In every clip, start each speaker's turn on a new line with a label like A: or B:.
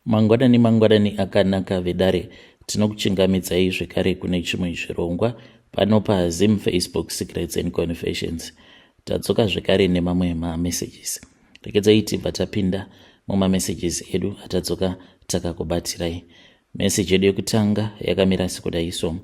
A: Mangwanani akanaka vedare, tinokuchingamidzai zvekare kune chimwe chirongwa pano paZim Facebook Secrets and Confessions. Tadzoka zvekare nemamwe mamessages. Rekedzai tibva tapinda mumamessages edu atadzoka takakubatirai. Message edu yekutanga yakamira sekudai so: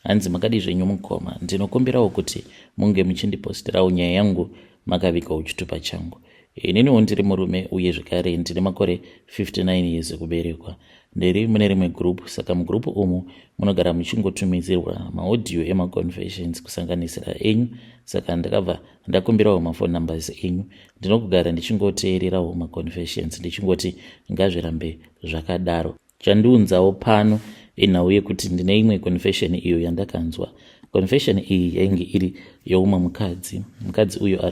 A: hanzi makadi zvenyu mukoma, ndinokumbirawo kuti munge muchindipostirawo nyaya yangu makavikawo chitupa changu. Ininiwo ndiri murume uye zvekare ndine makore 59 years ekuberekwa. Ndiri mune rimwe group, saka mugroup umu munogara muchingotumidzirwa maaudio emaconfessions kusanganisira enyu, saka ndakabva ndakumbirawo mafone numbers enyu. Ndinogara ndichingoteererawo maconfessions ndichingoti ngazvirambe zvakadaro. Chandiunzawo pano inhau yekuti ndine imwe confession iyo yandakanzwa. Confession iyi yainge iri youmwe mukadzi. Mukadzi uyo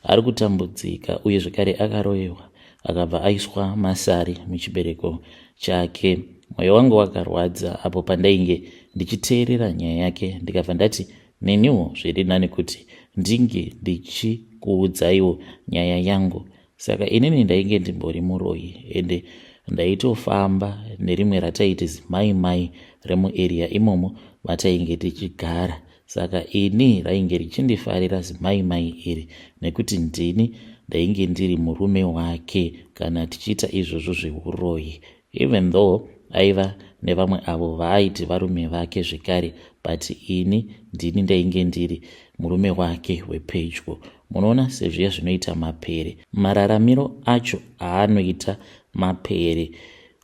A: ari kutambudzika uye zvekare akaroyewa akabva aiswa masari muchibereko chake. Mwoyo wangu wakarwadza apo pandainge ndichiteerera nyaya yake, ndikabva ndati neniwo zviri nani kuti ndinge ndichikuudzaiwo nyaya yangu. Saka inini ndainge ndimbori muroyi ende ndaitofamba nerimwe rataiti zimaimai remuarea imomo vatainge tichigara. Saka ini rainge richindifarira zimaimai iri nekuti ndini ndainge ndiri murume wake kana tichiita izvozvo zveuroyi, even though aiva nevamwe avo vaaiti varume vake zvekare, but ini ndini ndainge ndiri murume wake wepedyo. Munoona sezviya zvinoita mapere, mararamiro acho aanoita mapere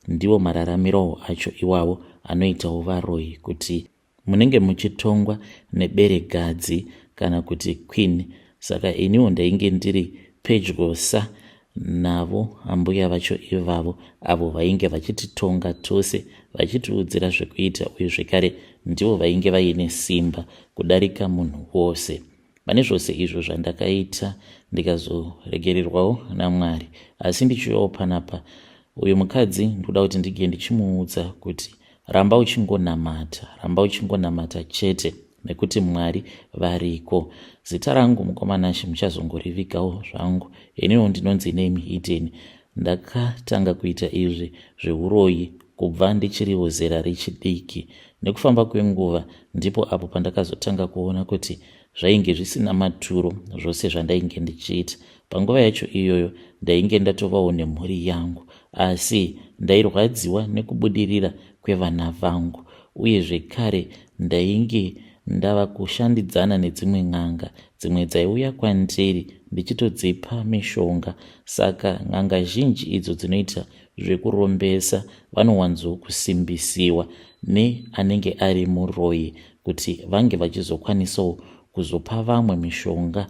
A: ndiwo mararamiro acho iwavo anoitawo varoyi, kuti munenge muchitongwa neberegadzi kana kuti queen. Saka iniwo ndainge ndiri pedyosa navo ambuya vacho ivavo avo vainge vachititonga tose, vachitiudzira zvekuita uye zvekare ndivo vainge vaine simba kudarika munhu wose. Pane zvose izvo zvandakaita ndikazoregererwawo naMwari, asi ndichiuyawo panapa uyu mukadzi ndoda kuti ndige ndichimuudza kuti ramba uchingonamata chete nekuti Mwari variko. Zita rangu mukomanashi muchazongorivigawo zvangu. Iniwo ndinonzi nemi Eden. Ndakatanga kuita izvi zveuroyi kubva ndichiriwo zera rechidiki. Nekufamba kwenguva ndipo apo pandakazotanga kuona kuti zvainge zvisina maturo zvose zvandainge ndichiita. Panguva yacho iyoyo ndainge ndatovawo nemhuri yangu, asi ndairwadziwa nekubudirira kwevana vangu, uye zvekare ndainge ndava kushandidzana nedzimwe n'anga, dzimwe dzaiuya kwandiri ndichitodzipa mishonga. Saka n'anga zhinji idzo dzinoita zvekurombesa vanowanzokusimbisiwa neanenge ari muroyi kuti vange vachizokwanisawo kuzopa vamwe mishonga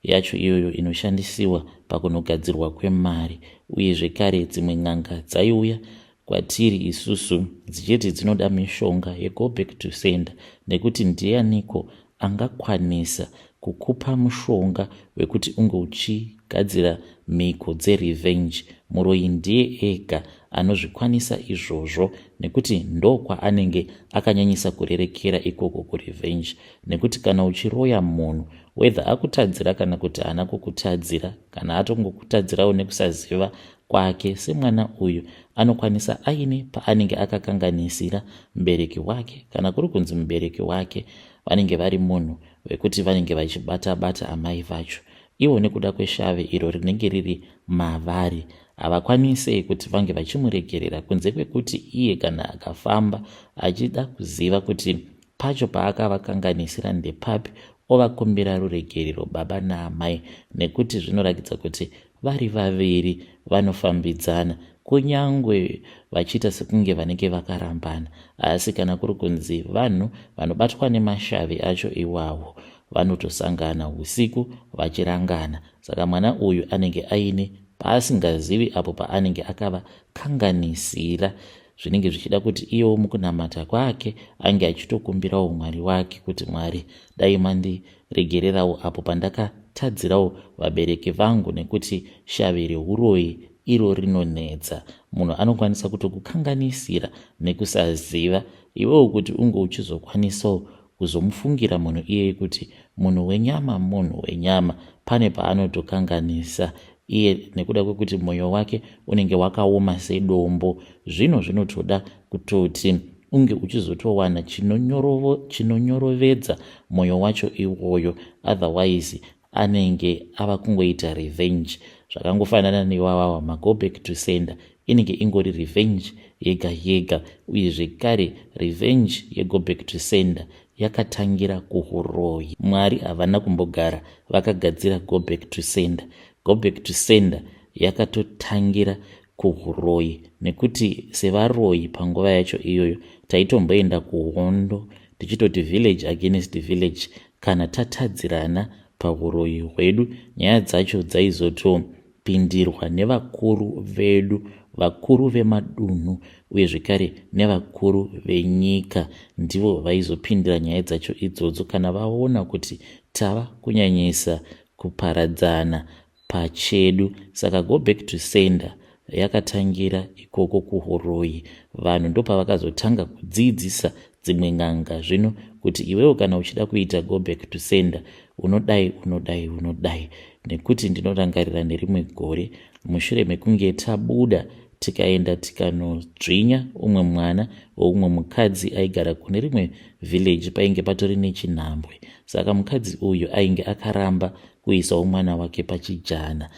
A: yacho iyoyo inoshandisiwa pakunogadzirwa kwemari. Uye zvekare dzimwe n'anga dzaiuya kwatiri isusu dzichiti dzinoda mishonga yego back to sender, nekuti ndianiko angakwanisa kukupa mushonga wekuti unge uchigadzira mhiko dzerevenge. Muroyi ndiye ega anozvikwanisa izvozvo, nekuti ndokwa anenge akanyanyisa kurerekera ikoko kurevenge. Nekuti kana uchiroya munhu, whether akutadzira kana kuti haana kukutadzira, kana atongokutadzirawo nekusaziva kwake, semwana uyu anokwanisa aine paanenge akakanganisira mubereki wake, kana kuri kunzi mubereki wake vanenge vari munhu wekuti vanenge vachibata-bata amai vacho. Ivo nekuda kweshave iro rinenge riri mavari, havakwanise kuti vange vachimuregerera kunze kwekuti iye kana akafamba achida kuziva kuti pacho paakavakanganisira ndepapi, ovakumbira ruregerero baba naamai, nekuti zvinorakidza kuti vari vaviri vanofambidzana, kunyangwe vachiita sekunge vanenge vakarambana. Asi kana kuri kunzi vanhu vanobatwa nemashave acho iwawo vanotosangana usiku vachirangana. Saka mwana uyu anenge aine paasingazivi apo paanenge akavakanganisira, zvinenge zvichida kuti iyewo mukunamata kwake ange achitokumbirawo Mwari wake kuti Mwari dai mandiregererawo apo pandakatadzirawo vabereki vangu, nekuti shave reuroyi iro rinonetsa. Munhu anokwanisa kutokukanganisira nekusaziva, iwewo kuti unge uchizokwanisawo kuzomufungira munhu iyeye kuti munhu wenyama, pane paanotokanganisa iye nekuda kwekuti mwoyo wake unenge wakaoma sedombo. Zvino zvinotoda kutoti unge uchizotowana chinonyorovedza mwoyo wacho iwoyo, otherwise anenge ava kungoita revenge. Zvakangofanana newawawa mago back to sender inenge ingori revenge yega yega, uye zvekare revenge yego back to sender yakatangira kuhuroyi. Mwari havana kumbogara vakagadzira go back to sender. Go back to sender yakatotangira kuhuroyi, nekuti sevaroyi panguva yacho iyoyo taitomboenda kuhondo tichitoti village against village. Kana tatadzirana pahuroyi hwedu, nyaya dzacho dzaizotopindirwa nevakuru vedu, vakuru vemadunhu uye zvekare nevakuru venyika. Ndivo vaizopindira nyaya dzacho idzodzo kana vaona kuti tava kunyanyisa kuparadzana pachedu. Saka go back to sender yakatangira ikoko kuhuroyi. Vanhu ndopavakazotanga kudzidzisa dzimwe n'anga zvino kuti iwewo kana uchida kuita go back to sender unodai. Nekuti ndinorangarira nerimwe gore mushure mekunge tabuda tikaenda tikanodzvinya umwe mwana woumwe mukadzi aigara kune rimwe village, painge patori nechinhambwe. Saka mukadzi uyu ainge akaramba kuisawo mwana wake pachijana,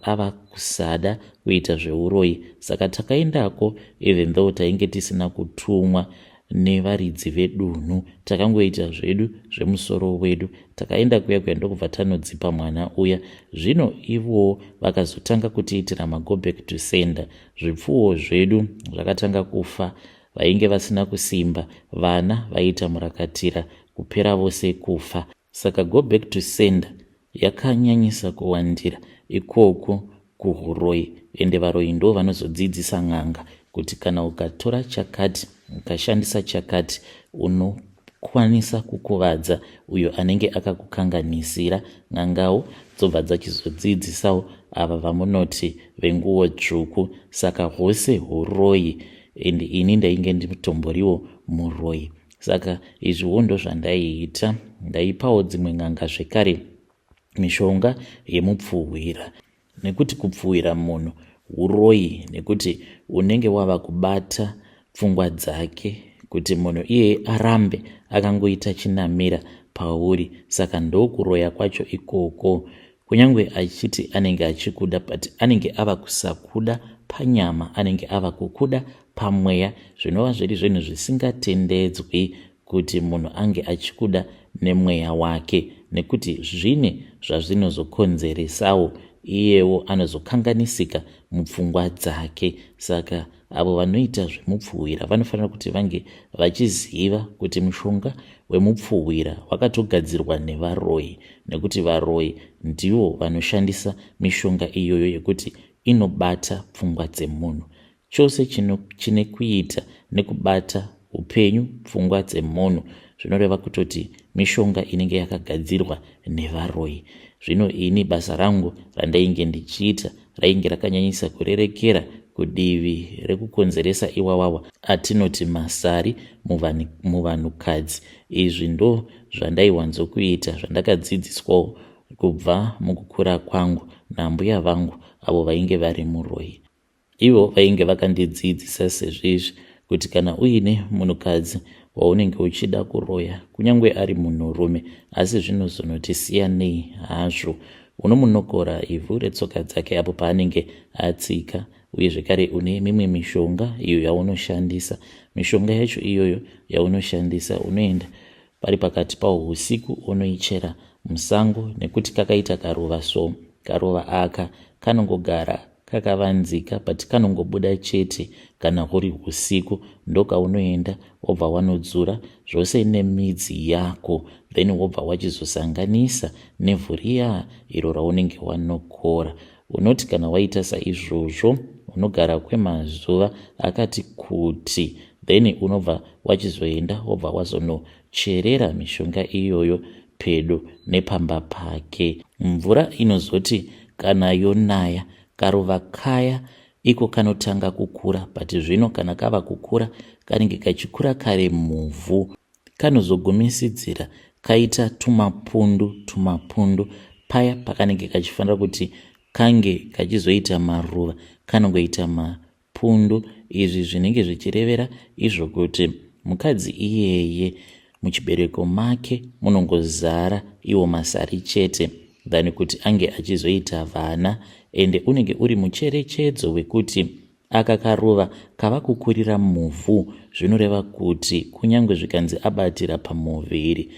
A: ava kusada kuita zveuroyi. Saka takaendako even though tainge tisina kutumwa nevaridzi vedunhu, takangoita zvedu zvemusoro wedu, takaenda kuya ndokubva tanodzipa mwana uya. Zvino ivo vakazotanga kutiitira mago back to sender. Zvipfuwo zvedu zvakatanga kufa, vainge vasina kusimba, vana vaita murakatira, kupera vose kufa. Saka go back to sender yakanyanyisa kuwandira ikoko kuhuroyi, ende varoyi ndo vanozodzidzisa n'anga kuti kana ukatora chakati ukashandisa chakati unokwanisa kukuvadza uyo anenge akakukanganisira. N'angawo dzobva dzachizodzidzisawo ava vamunoti venguwo tsvuku. Saka hwose huroyi, ende ini ndainge nditomboriwo muroyi. Saka izviwo ndo zvandaiita. Ndaipawo dzimwe n'anga zvekare mishonga yemupfuhwira, nekuti kupfuhwira munhu uroyi, nekuti unenge wava kubata pfungwa dzake kuti munhu iye arambe akangoita chinamira pauri. Saka ndokuroya kwacho ikoko. Kunyange achiti anenge achikuda, but anenge ava kusakuda panyama, anenge ava kukuda pamweya, zvinova zviri zvinhu zvisingatendedzwi kuti munhu ange achikuda nemweya wake, nekuti zvine zvazvinozokonzeresawo iyewo anozokanganisika mupfungwa dzake. Saka avo vanoita zvemupfuhwira vanofanira kuti vange vachiziva kuti mushonga wemupfuhwira wakatogadzirwa nevaroyi, nekuti varoyi ndivo vanoshandisa mishonga iyoyo yekuti inobata pfungwa dzemunhu. Chose chine kuita nekubata upenyu pfungwa dzemunhu zvinoreva kutoti mishonga inenge yakagadzirwa nevaroyi. Zvino ini basa rangu randainge ndichiita rainge rakanyanyisa kurerekera kudivi rekukonzeresa iwawawa atinoti masari muvanhukadzi. Izvi ndo zvandaiwanzokuita, zvandakadzidziswawo kubva mukukura kwangu nambuya vangu avo vainge vari muroyi. Ivo vainge vakandidzidzisa sezvizvi kuti kana uine munhukadzi waunenge uchida kuroya, kunyange ari munhurume, asi zvinozonoti siyanei hazvo, unomunokora ivhu retsoka dzake apo paanenge atsika, uye zvekare une mimwe mishonga iyo yaunoshandisa. Mishonga yacho iyoyo yaunoshandisa unoenda pari pakati pawo usiku unoichera musango, nekuti kakaita karuva so. Karuva aka kanongogara kakavanzika, but kanongobuda chete kana kuri usiku. Ndokaunoenda wobva wanodzura zvose nemidzi yako, then wobva wachizosanganisa nevhu riya iro raunenge wanokora. Unoti kana waita saizvozvo unogara kwemazuva akati kuti, then unobva wachizoenda wobva wazonocherera mishonga iyoyo pedo nepamba pake. Mvura inozoti kana yonaya, karuva kaya iko kanotanga kukura, but zvino kana kava kukura kanenge kachikura kare muvhu, kanozogumisidzira kaita tumapundu paya pakanenge kachifanira kuti kange kachizoita maruva kana kuita mapundu. Izvi zvinenge zvichirevera izvo kuti mukadzi iyeye muchibereko make munongozara iwo masari chete than kuti ange achizoita vana. Ende unenge uri mucherechedzo wekuti aka karuva kava kukurira muvhu, zvinoreva kuti kunyange zvikanzi abatira pamuviri,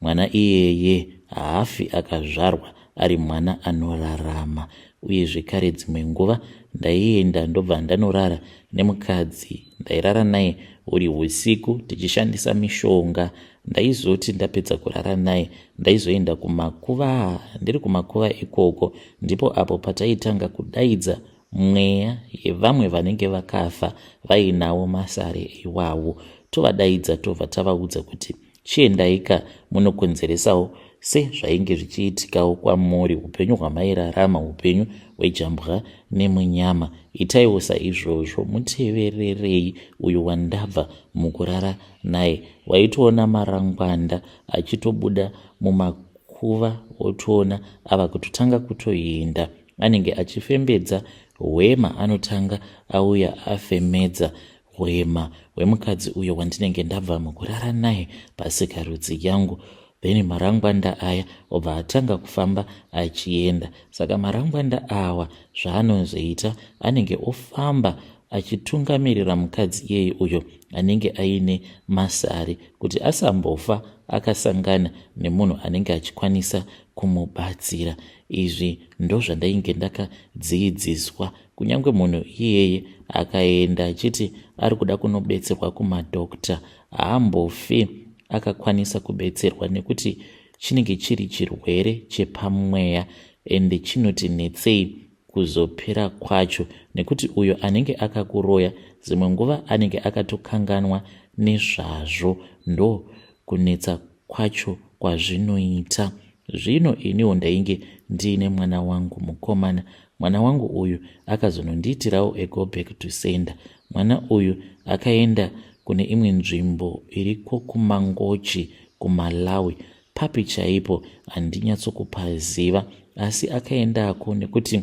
A: mwana iyeye haafi akazvarwa ari mwana anorarama. Uye zvekare dzimwe nguva ndaienda ndobva ndanorara nemukadzi ndairara naye uri usiku tichishandisa mishonga. Ndaizoti ndapedza kurara naye ndaizoenda kumakuva. Ndiri kumakuva ikoko ndipo apo pataitanga kudaidza mweya yevamwe vanenge vakafa vainawo masare iwawo. Tovadaidza tobva tavaudza kuti chiendaika munokonzeresawo sezvainge zvichiitikawo kwamuri, upenyu hwamairarama, upenyu hwejambwa nemunyama. Itaiwo saizvozvo, mutevererei uyo wandabva mukurara naye. Waitoona marangwanda achitobuda mumakuva, wotoona ava kutotanga kutoenda, anenge achifembedza hwema, anotanga auya afemedza hwema hwemukadzi uyo wandinenge ndabva mukurara naye pasikarudzi yangu. Then marangwanda aya obva atanga kufamba achienda. Saka marangwanda awa zvaanozoita, anenge ofamba achitungamirira mukadzi iyeye uyo anenge aine masari kuti asambofa akasangana nemunhu anenge achikwanisa kumubatsira. Izvi ndo zvandainge ndakadzidziswa. Kunyange munhu iyeye akaenda achiti ari kuda kunobetserwa kumadokta, haambofi akakwanisa kubetserwa, nekuti chinenge chiri chirwere chepamweya ende chinoti netsei kuzopera kwacho, nekuti uyo anenge akakuroya dzimwe nguva anenge akatokanganwa nezvazvo. Ndo kunetsa kwacho kwazvinoita. Zvino iniwo ndainge ndiine mwana wangu mukomana. Mwana wangu uyu akazonondiitirawo ego back to sender. Mwana uyu akaenda kune imwe nzvimbo iriko kumangochi kuMalawi, papi chaipo, handinyatsokupaziva, asi akaendako nekuti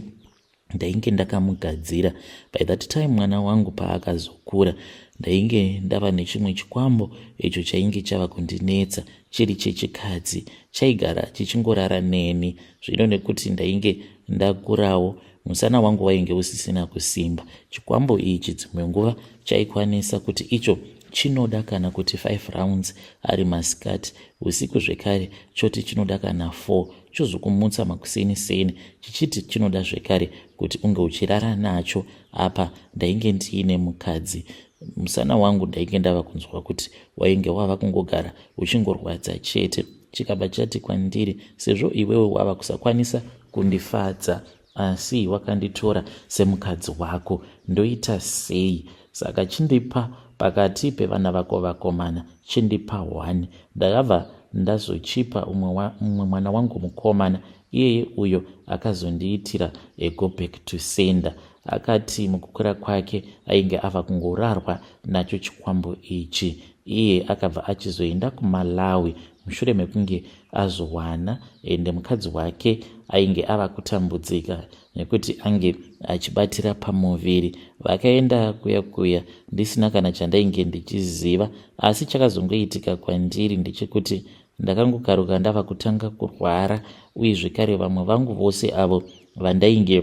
A: ndainge ndakamugadzira. By that time mwana wangu paakazokura, ndainge ndava nechimwe chikwambo icho chainge chava kundinetsa, chiri chechikadzi, chaigara chichingorara neni. Zvino nekuti ndainge ndakurawo, musana wangu wainge usisina kusimba, chikwambo ichi dzimwe nguva chaikwanisa kuti icho chinoda kana kuti 5 rounds ari masikati, usiku zvekare choti chinoda kana 4, chozokumutsa makuseni chichiti chinoda zvekare kuti unge uchirara nacho. Apa ndainge ndiine mukadzi. Musana wangu ndainge ndava kunzwa kuti wainge wava kungogara uchingorwadza chete. Chikaba chati kwandiri, sezvo iwewe wava kusakwanisa kundifadza asi wakanditora semukadzi wako, ndoita sei? Saka chindipa pakati pevana vako vakomana, chindipa 1. Ndakabva ndazochipa umwe mwana wangu mukomana, iyeye uyo akazondiitira ego back to sender. Akati mukukura kwake ainge ava kungorarwa nacho chikwambo ichi. Iye akabva achizoenda kuMalawi mushure mekunge azowana, ende mukadzi wake ainge ava kutambudzika nekuti ange achibatira pamuviri. Vakaenda kuya ndisina kana chandainge ndichiziva, asi chakazongoitika kwandiri ndechekuti ndakangokaruka ndava kutanga kurwara, uye zvekare vamwe vangu vose avo vandainge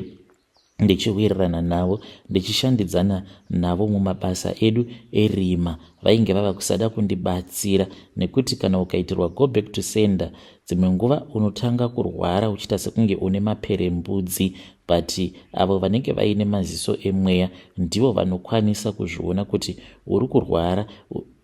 A: ndichiwirirana navo ndichishandidzana navo mumabasa edu erima vainge vava kusada kundibatsira, nekuti kana ukaitirwa go back to sender dzimwe nguva unotanga kurwara uchita sekunge une maperembudzi, but avo vanenge vaine maziso emweya ndivo vanokwanisa kuzviona kuti uri kurwara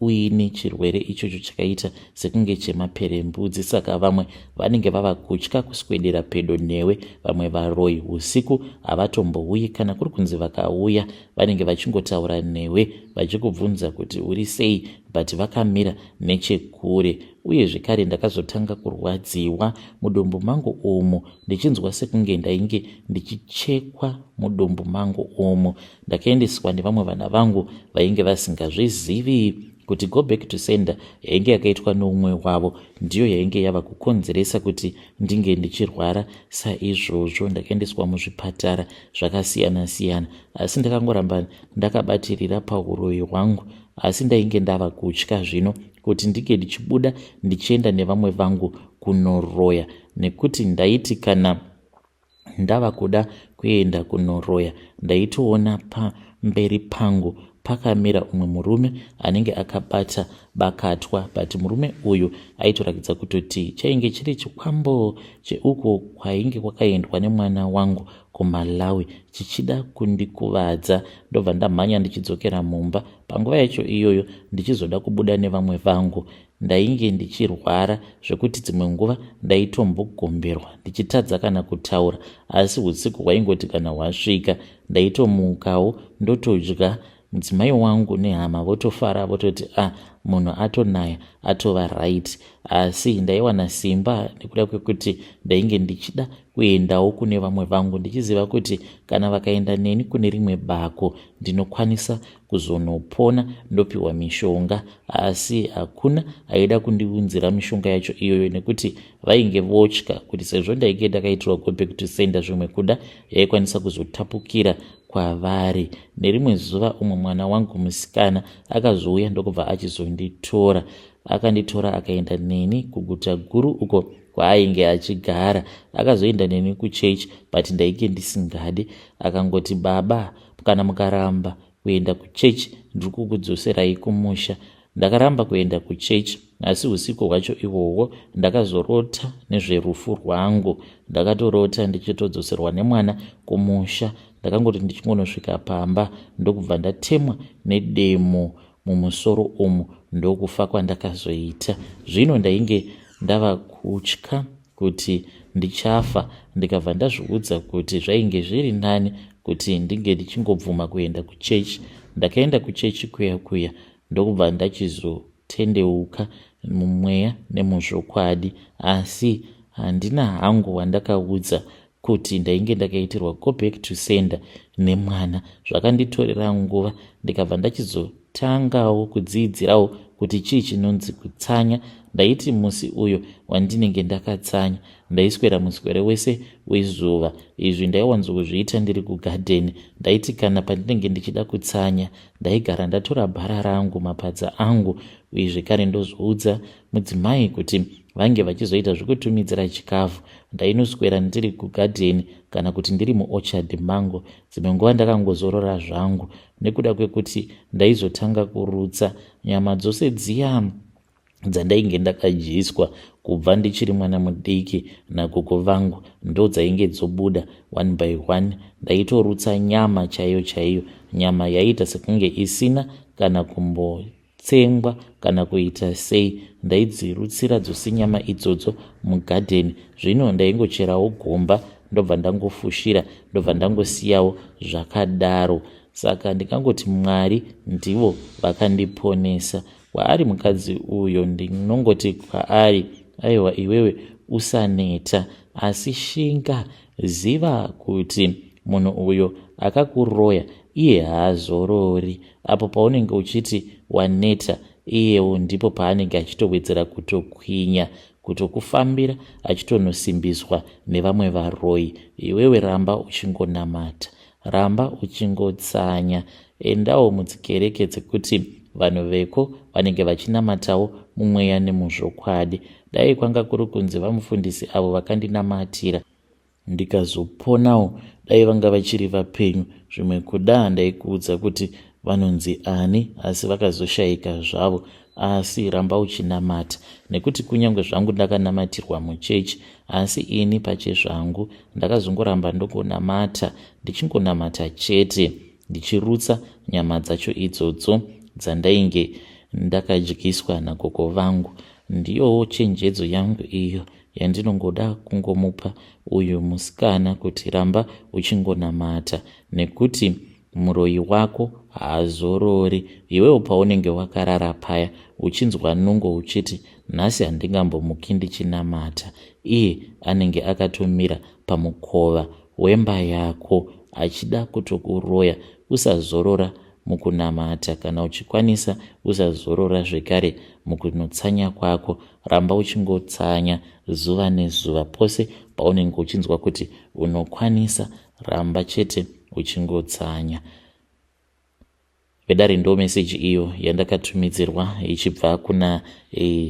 A: uine chirwere ichocho chakaita sekunge chemaperembudzi. Saka vamwe vanenge vava kutya kuswedera pedo newe, vamwe varoi usiku havatombouyi, kana kuri kunzi vakauya vanenge vachingotaura newe vachikubvunza kuti uri sei, but vakamira nechekure. Uye zvekare ndakazotanga kurwadziwa mudumbu mangu umo, ndichinzwa sekunge ndainge ndichichekwa mudumbu mangu umo. Ndakaendeswa nevamwe vana vangu vainge vasingazvizivi kuti go back to sender yainge yakaitwa noumwe wavo ndiyo yainge yava kukonzeresa kuti ndinge ndichirwara saizvozvo ndakaendeswa muzvipatara zvakasiyana-siyana, asi ndakangoramba ndakabatirira pauroyi hwangu. Asi ndainge ndava kutya zvino kuti ndinge ndichibuda ndichienda nevamwe vangu kunoroya, nekuti ndaiti kana ndava kuda kuenda kunoroya ndaitoona pamberi pangu pakamira umwe murume anenge akabata bakatwa, but murume uyu aitorakidza kutoti chainge chiri chikwambo cheuko kwainge kwakaendwa nemwana wangu kuMalawi chichida kundikuvadza. Ndobva ndamhanya ndichidzokera mumba. Panguva yacho iyoyo ndichizoda kubuda nevamwe vangu, ndainge ndichirwara zvekuti dzimwe nguva ndaitombogombirwa ndichitadza kana kutaura, asi usiku hwaingoti kana hwasvika ndaitomukawo ndotodya. Mudzimai wangu nehama votofara vototi munhu atonaya atova right. Asi ndaiwana simba nekuda kwekuti ndainge ndichida kuendawo kune vamwe vangu ndichiziva kuti kana vakaenda neni kune rimwe bako ndinokwanisa kuzonopona ndopiwa mishonga. Asi hakuna aida kundiunzira mishonga yacho iyoyo nekuti vainge votya kuti sezvo ndainge ndakaitirwa go back to sender zvimwe kuda yaikwanisa kuzotapukira kwavari. Nerimwe zuva umwe mwana wangu musikana akazouya ndokubva achizonditora. Akanditora akaenda neni kuguta guru uko kwaainge achigara. Akazoenda neni kuchechi, but ndainge ndisingadi. Akangoti, baba, kana mukaramba kuenda kuchechi ndiri kukudzoserai kumusha. Ndakaramba kuenda kuchechi, asi usiku hwacho ihwohwo ndakazorota nezverufu rwangu. Ndakatorota ndichitodzoserwa nemwana kumusha. Ndakangoti ndichingonosvika pamba ndokubva ndatemwa nedemo mumusoro umu, ndokufa kwandakazoita. Zvino ndainge ndava kutya kuti ndichafa, ndikabva ndazviudza kuti zvainge zviri nani kuti ndinge ndichingobvuma kuenda kuchechi. Ndakaenda kuchechi kuya ndokubva ndachizotendeuka mumweya nemuzvokwadi, asi handina hangu wandakaudza kuti ndainge ndakaitirwa go back to sender nemwana. Zvakanditorera nguva, ndikabva ndachizotangawo kudzidzirawo kuti chii chinonzi kutsanya. Ndaiti musi uyo wandinenge ndakatsanya ndaiswera muswere wese wezuva. Izvi ndaiwanzokuzviita ndiri kugadheni. Ndaiti kana pandinenge ndichida kutsanya ndaigara ndatora bhara rangu, mapadza angu, uye zvekare ndozoudza mudzimai kuti vange vachizoita zvekutumidzira chikafu. Ndainoswera ndiri kugadheni kana kuti ndiri muorchard mango. Dzimwe nguva ndakangozorora zvangu nekuda kwekuti ndaizotanga kurutsa nyama dzose dziya dzandainge ndakadyiswa kubva ndichiri mwana mudiki nagogo vangu, ndo dzainge dzobuda one by one. Ndaitorutsa nyama chaiyo, nyama yaita sekunge isina kana kumbotsengwa kana kuita sei. Ndaidzirutsira dzose nyama idzodzo mugadheni. Zvino ndaingocherawo gomba ndobva ndangofushira, ndobva ndangosiyawo zvakadaro. Saka ndikangoti Mwari ndivo vakandiponesa. Kwaari mukadzi uyo ndinongoti kwaari, aiwa iwewe usaneta, asi shinga, ziva kuti munhu uyo akakuroya iye haazorori. Apo paunenge uchiti waneta, iyewo ndipo paanenge achitowedzera kutokwinya, kutokufambira achitonosimbiswa nevamwe varoyi. Iwewe ramba uchingonamata, ramba uchingotsanya. Endawo mudzikereke dzekuti vanhu veko vanenge vachinamatawo mumweya nemuzvokwadi. Dai kwanga kuri kunzi vamufundisi avo vakandinamatira ndikazoponawo, dai vanga vachiri vapenyu. Zvimwe kuda ndaikuudza kuti vanonzi ani, asi vakazoshayika zvavo. Asi ramba uchinamata, nekuti kunyange zvangu ndakanamatirwa muchechi, asi ini pachezvangu ndakazongoramba ndokunamata, ndichingonamata chete, ndichirutsa nyama dzacho idzodzo dzandainge ndakadyiswa nagogo vangu. Ndiyowo chenjedzo yangu iyo yandinongoda kungomupa uyu musikana, kuti ramba uchingonamata, nekuti muroyi wako haazorori. Iwewo paunenge wakarara paya uchinzwa nungo uchiti nhasi handingambomuki ndichinamata, iye anenge akatomira pamukova wemba yako achida kutokuroya. Usazorora, mukunamata. Kana uchikwanisa usazorora zvekare mukunotsanya kwako, ramba uchingotsanya zuva nezuva. Pose paunenge uchinzwa kuti unokwanisa, ramba chete uchingotsanya. Vedare ndo meseji iyo yandakatumidzirwa ichibva kuna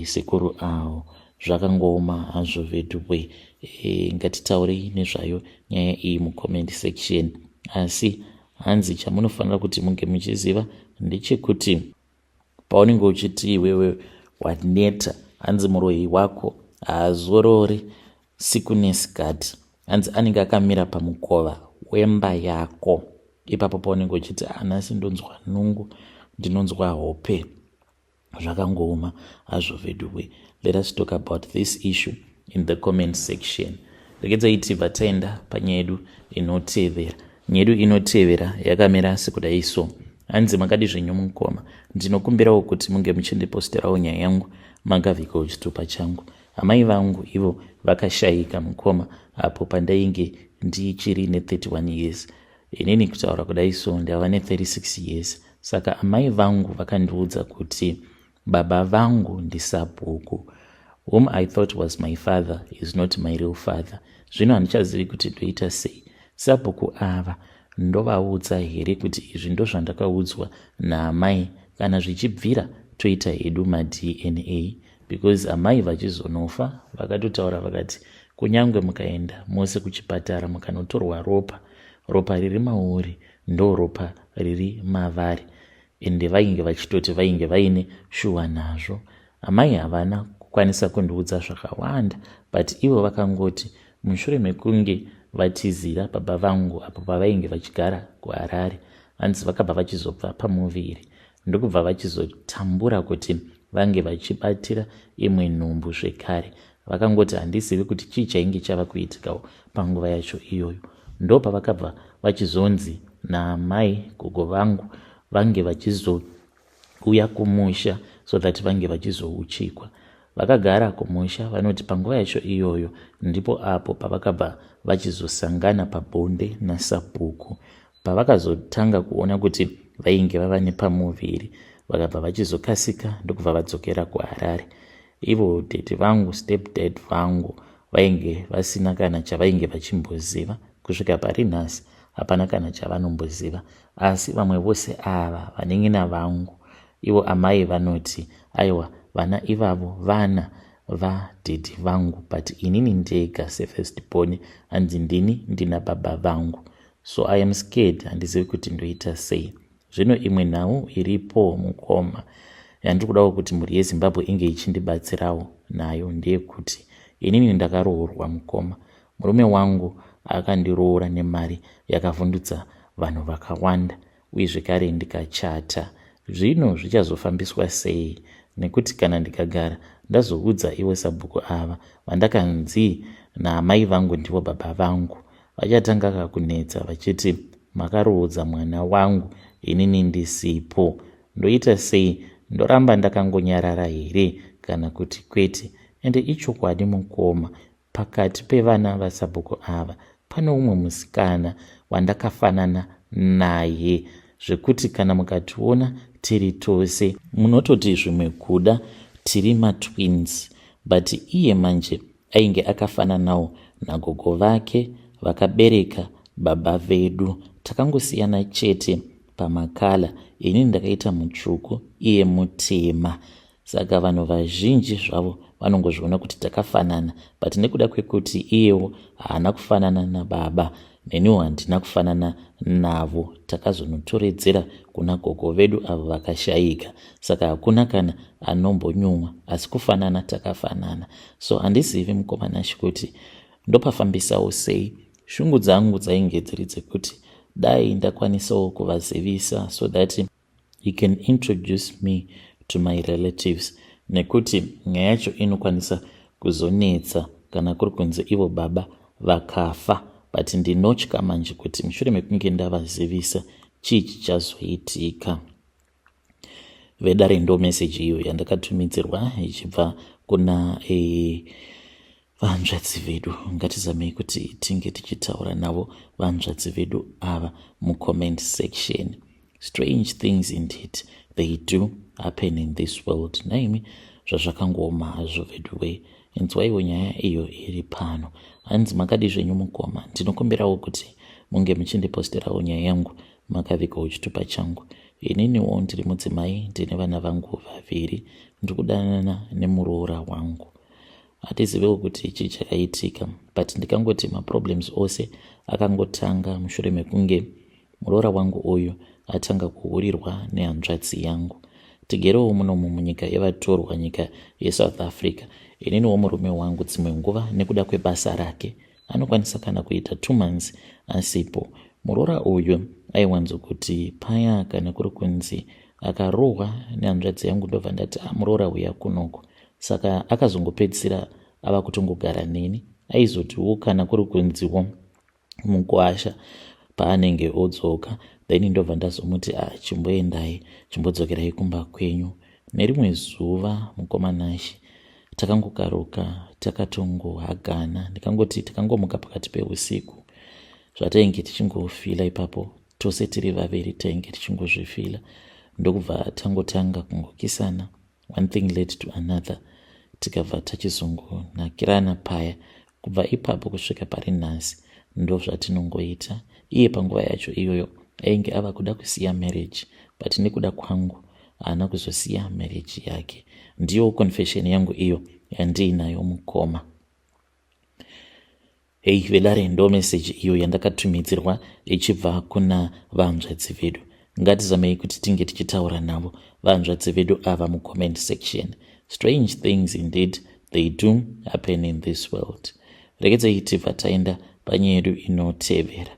A: sekuru avo. Zvakangooma hazvo vedhwe. Ngatitaurei nezvayo nyaya iyi mucomment section. Asi hanzi chamunofanira kuti munge muchiziva ndechekuti paunenge uchiti iwewe waneta, hanzi muroyi wako haazorori siku nesikati, hanzi anenge akamira pamukova wemba yako. Ipapo paunenge uchiti anasi ndonzwa nungu, ndinonzwa hope. Zvakangooma hazvo vedhwe. Let us talk about this issue in the comment section. Regedzai tibva taenda panyaya yedu inotevera. Nyaya yedu inotevera yakamira sekudai so. Hanzi makadi zvenyu mukoma, ndinokumbirawo kuti munge muchindiposterawo nyaya yangu magavhikawo chitupa changu. Amai vangu ivo vakashayika mukoma apo pandainge ndichiri ne31 years. Inini kutaura kudai so ndava ne36 years. Saka amai vangu vakandiudza kuti baba vangu ndisabhuku. Whom I thought was my father is not my real father. Zvino handichazivi kuti ndoita sei. Sabhuku ava ndovaudza here kuti izvi ndo zvandakaudzwa naamai, kana zvichibvira toita hedu maDNA. Because amai vachizonofa vakatotaura vakati kunyange mukaenda mose kuchipatara mukanotorwa ropa riri mauri ndo ropa riri mavari. Ende vainge vachitoti vainge vaine shuwa nazvo. Amai havana kukwanisa kundiudza zvakawanda, but ivo vakangoti mushure mekunge vatizira baba vangu apo pavainge vachigara kuHarare, hanzi vakabva vachizobva pamuviri ndokubva vachizotambura kuti vange vachibatira imwe nhumbu zvekare. Vakangoti handizivi kuti chii chainge chava kuitikawo panguva yacho iyoyo. Ndo pavakabva vachizonzi naamai gogo vangu vange vachizouya kumusha so that vange vachizouchikwa. Vakagara kumusha, vanoti panguva yacho iyoyo ndipo apo pavakabva vachizosangana pabonde naSabhuku. Pavakazotanga kuona kuti vainge vava nepamuviri, vakabva vachizokasika ndokubva vadzokera kuHarare. Ivo dad vangu, step dad vangu vainge vasina kana chavainge vachimboziva. Kusvika pari nhasi hapana kana chavanomboziva. Asi vamwe vose ava vaneng'ina vangu, ivo amai vanoti aiwa vana ivavo vana vadhedhi vangu, but inini ndega sefirst born hanzi ndini ndina baba vangu. So I am scared, handizivi kuti ndoita sei. Zvino imwe nhau iripo mukoma yandiri kudawo kuti mhuri yeZimbabwe inge ichindibatsirawo nayo ndeyekuti inini ndakaroorwa mukoma. Murume wangu akandiroora nemari yakavhundutsa vanhu vakawanda, uye zvekare ndikachata. Zvino zvichazofambiswa sei? Nekuti kana ndikagara ndazoudza iwe Sabhuku ava vandakanzi naamai vangu ndivo baba vangu, vachatanga kakunetsa vachiti makaroodza mwana wangu inini ndisipo. Ndoita sei? Ndoramba ndakangonyarara here kana kuti kwete? Ende ichokwadi mukoma, pakati pevana vaSabhuku ava pane umwe musikana wandakafanana naye, zvekuti kana mukationa tiri tose munototi zvimwe kuda tiri matwins. But iye manje ainge akafananawo nagogo vake vakabereka baba vedu. Takangosiyana chete pamakala, inini ndakaita mutsvuku iye mutema. Saka vanhu vazhinji zvavo vanongozviona kuti takafanana, but nekuda kwekuti iyewo haana kufanana nababa neniwo handina kufanana navo, takazonotoredzera kuna gogo vedu avo vakashayika. Saka hakuna kana anombonyumwa, asi kufanana takafanana. So handizivi mukomanashi kuti ndopafambisawo sei. Shungu dzangu dzainge dziri dzekuti dai ndakwanisawo kuvazivisa so that he can introduce me to my relatives, nekuti nyaya yacho inokwanisa kuzonetsa kana kuri kunzi ivo baba vakafa. But ndinotya manje kuti mushure mekunge ndavazivisa chii chichazoitika. Vedare ndo meseji iyo yandakatumidzirwa ichibva kuna vanzvadzi vedu. Ngatizamei kuti tinge tichitaura navo vanzvadzi vedu ava mucomment section. Strange things indeed they do happen in this world. Naimi zvazvakangoma hazvo vedwe. Inzwaiwo nyaya iyo iri pano. Hanzi makadi zvenyu mukoma. Ndinokumbirawo kuti munge muchindiposterawo nyaya yangu makavikawo chitupa changu. Ininiwo ndiri mudzimai, ndine vana vangu 2. Ndikudanana nemuroora wangu. Hatizivewo kuti ichi chakaitika, but ndikangoti maproblems ose akangotanga mushure mekunge muroora wangu uyu atanga kuurirwa nehanzvadzi yangu. Tigerewo munomu munyika yevatorwa, nyika yeSouth Africa. Ininiwo murume wangu dzimwe nguva nekuda kwebasa rake anokwanisa kana kuita 2 months asipo. Muroora uyu aiwanzokuti paya kana kuri kunzi akarohwa nehanzvadzi yangu, ndobva ndati muroora uya kunoko. Saka akazongopedzisira ava kutongogara neni. Aizotiwo kana kuri kunziwo mukwasha paanenge odzoka, then ndobva ndazomuti chimboendai, chimbodzokerai kumba kwenyu. Nerimwe zuva mukomanashi takangokaruka, takatongohagana. Ndikangoti takangomuka pakati peusiku, zvatainge tichingofila ipapo tose tiri 2 tainge tichingozvifila. Ndokubva tangotanga kungokisana, one thing led to another, tikabva tachizongonakirana paya. Kubva ipapo kusvika pari nhasi ndo zvatinongoita. Iye panguva yacho iyoyo ainge ava kuda kusiya marriage, but nekuda kwangu haana kuzosiya marriage yake. Ndiyo confession yangu iyo yandiinayo mukoma. Hei vedare, ndo message iyo yandakatumidzirwa ichibva kuna vahanzvadzi vedu. Ngatizamei kuti tinge tichitaura navo vahanzvadzi vedu ava mucomment section. Strange things indeed they do happen in this world. Regedzai tibva taenda panyaya yedu inotevera.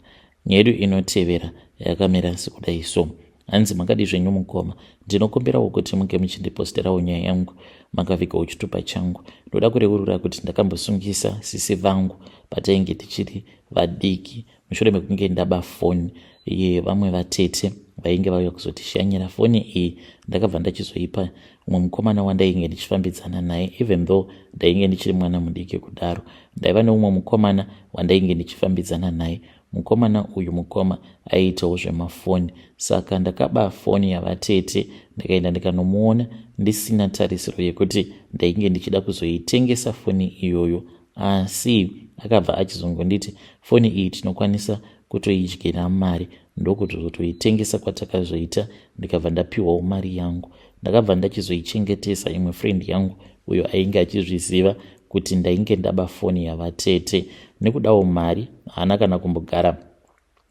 A: Nyaya yedu inotevera yakamira sekudai so. Hanzi makadi zvenyu mukoma. Ndinokumbirawo kuti munge muchindiposterawo nyaya yangu makavikawo chitupa changu. Ndoda kureurura kuti ndakambosungisa sisi vangu patainge tichiri vadiki mushure mekunge ndaba foni yevamwe vatete vainge vauya kuzotishanyira. Foni iyi ndakabva ndachizoipa umwe mukomana wandainge ndichifambidzana naye, even though ndainge ndichiri mwana mudiki kudaro. Ndaiva neumwe mukomana wandainge ndichifambidzana naye. Mukomana uyu mukoma aiitawo zvemafoni, saka ndakaba foni yavatete ndakaenda ndikanomuona ndisina tarisiro yekuti ndainge ndichida kuzoitengesa foni iyoyo. Asi akabva achizongonditi foni iyi tinokwanisa kutoidyera mari, ndokutozotoitengesa kwatakazoita. Ndikabva ndapiwawo mari yangu. Ndakabva ndachizoichengetesa. Imwe friend yangu uyo ainge achizviziva kuti ndainge ndaba foni yavatete. Nekudawo mari haana kana kumbogara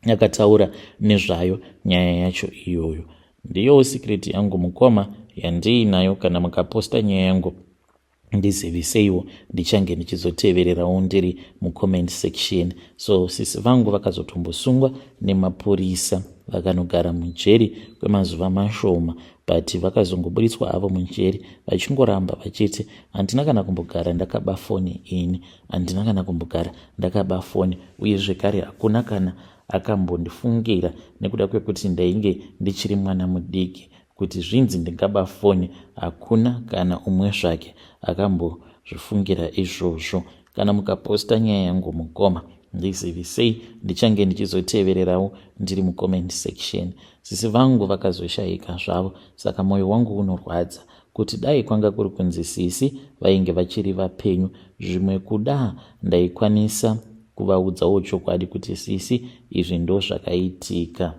A: akataura nezvayo nyaya yacho iyoyo. Ndiyo secret yangu mukoma yandiinayo. Kana mukaposta nyaya yangu ndiziviseiwo, ndichange ndichizotevererawo ndiri mucomment section. So sisi vangu vakazotombosungwa nemapurisa vakanogara mujeri kwemazuva mashoma, but vakazongoburitswa avo mujeri vachingoramba vachiti handina kana kumbogara ndakaba foni ini, handina kana kumbogara ndakaba foni. Uye zvekare hakuna kana akambondifungira nekuda kwekuti ndainge ndichiri mwana mudiki kuti zvinzi ndingaba foni. Hakuna kana umwe zvake akambozvifungira izvozvo. Kana mukaposta nyaya yangu mukoma ndizivisei, ndichange ndichizotevererawo ndiri mucomment section. Sisi vangu vakazoshayika zvavo, saka moyo wangu unorwadza kuti dai kwanga kuri kunzi sisi vainge vachiri vapenyu, zvimwe kuda ndaikwanisa kuvaudzawo chokwadi kuti sisi izvi ndo zvakaitika.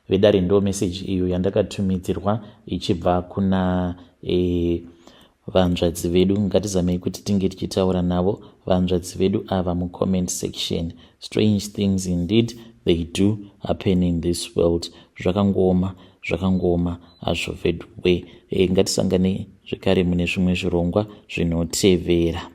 A: Vedare, ndo message iyo yandakatumidzirwa ichibva kuna vahanzvadzi vedu. Ngatizamei kuti tinge tichitaura navo vahanzvadzi vedu ava mucomment section. Strange things indeed they do happen in this world. Zvakangoma hazvo vedwe. Ngatisangane zvekare mune zvimwe zvirongwa zvinotevera.